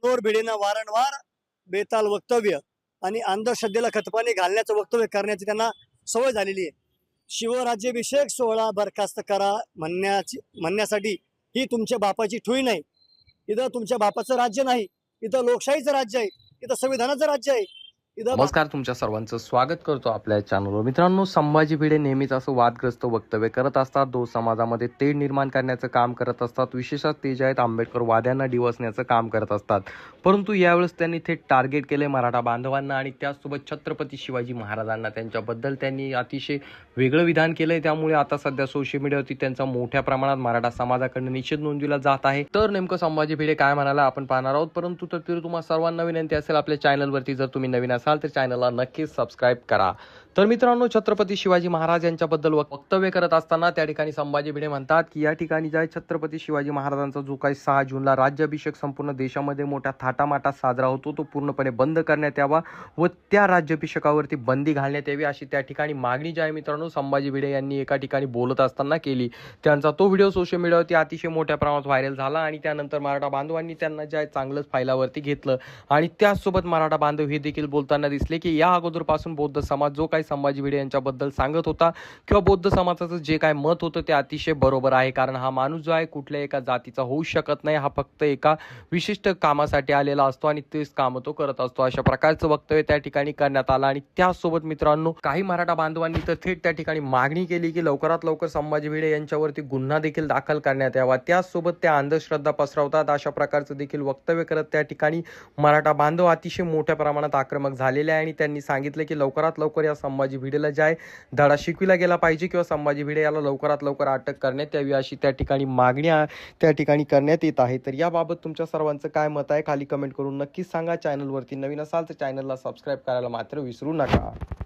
मनोहर भिडेंना वारंवार बेताल वक्तव्य आणि अंधश्रद्धेला खतपाणी घालण्याचं वक्तव्य करण्याची त्यांना सवय झालेली आहे. शिवराज्याभिषेक सोहळा बरखास्त करा म्हणण्यासाठी ही तुमच्या बापाची ठुई नाही. इथं तुमच्या बापाचं राज्य नाही, इथं लोकशाहीचं राज्य आहे, इथं संविधानाचं राज्य आहे. नमस्कार, तुमच्या सर्वांचं स्वागत करतो आपल्या चॅनलवर. मित्रांनो, संभाजी भिडे नेहमीच असं वादग्रस्त वक्तव्य करत असतात. समाजामध्ये तेढ निर्माण करण्याचं काम करत असतात. विशेषतः ते जे आहेत आंबेडकर वाद्यांना डिवसण्याचं काम करत असतात. परंतु यावेळेस त्यांनी थेट टार्गेट केले मराठा बांधवांना आणि त्याचसोबत छत्रपती शिवाजी महाराजांना. त्यांच्याबद्दल त्यांनी अतिशय वेगळं विधान केलंय. त्यामुळे आता सध्या सोशल मीडियावरती त्यांचा मोठ्या प्रमाणात मराठा समाजाकडून निषेध नोंदविला जात आहे. तर नेमकं संभाजी भिडे काय म्हणाला आपण पाहणार आहोत. परंतु तत्पूर्वी तुम्हाला सर्वांना विनंती असेल, आपल्या चॅनलवरती जर तुम्ही नवीन असाल तर चॅनलला नक्कीच सबस्क्राइब करा. तर मित्रांनो, छत्रपती शिवाजी महाराज यांच्याबद्दल वक्तव्य करत असताना त्या ठिकाणी संभाजी भिडे म्हणतात की या ठिकाणी ज्या छत्रपती शिवाजी महाराजांचा जो काही 6 जूनला राज्याभिषेक संपूर्ण देशामध्ये मोठ्या थाटामाटात साजरा होतो तो पूर्णपणे बंद करण्यात यावा व त्या राज्याभिषेकावरती बंदी घालण्यात यावी, अशी त्या ठिकाणी मागणी जी आहे मित्रांनो संभाजी भिडे यांनी एका ठिकाणी बोलत असताना केली. त्यांचा तो व्हिडिओ सोशल मीडियावरती अतिशय मोठ्या प्रमाणात व्हायरल झाला आणि त्यानंतर मराठा बांधवांनी त्यांना जे आहे चांगलंच फायलावरती घेतलं आणि त्याचसोबत मराठा बांधव हे देखील बोलताना दिसले की या अगोदरपासून बौद्ध समाज जो काही संभाजी भिडे यांच्याबद्दल सांगत होता किंवा बौद्ध समाजाचं जे काय मत होतं ते अतिशय बरोबर आहे. कारण हा माणूस जो आहे कुठल्या एका जातीचा होऊ शकत नाही. हा फक्त एका विशिष्ट कामासाठी आलेला असतो आणि तेच काम तो करत असतो. अशा प्रकारचं वक्तव्य त्या ठिकाणी करण्यात आलं. आणि त्याचसोबत मित्रांनो, काही मराठा बांधवांनी तर थेट त्या ठिकाणी मागणी केली की लवकरात लवकर संभाजी भिडे यांच्यावरती गुन्हा देखील दाखल करण्यात यावा. त्याचसोबत त्या अंधश्रद्धा पसरवतात अशा प्रकारचं देखील वक्तव्य करत त्या ठिकाणी मराठा बांधव अतिशय मोठ्या प्रमाणात आक्रमक झालेले आहे आणि त्यांनी सांगितलं की लवकरात लवकर या संभाजी भिडेला जे आहे धडा शिकविला गेला पाहिजे किंवा संभाजी भिडे याला लवकरात लवकर अटक करण्यात यावी, अशी त्या ठिकाणी मागणी त्या ठिकाणी करण्यात येत आहे. तर याबाबत तुमच्या सर्वांचं काय मत आहे खाली कमेंट करून नक्कीच सांगा. चॅनलवरती नवीन असाल तर चॅनलला सबस्क्राईब करायला मात्र विसरू नका.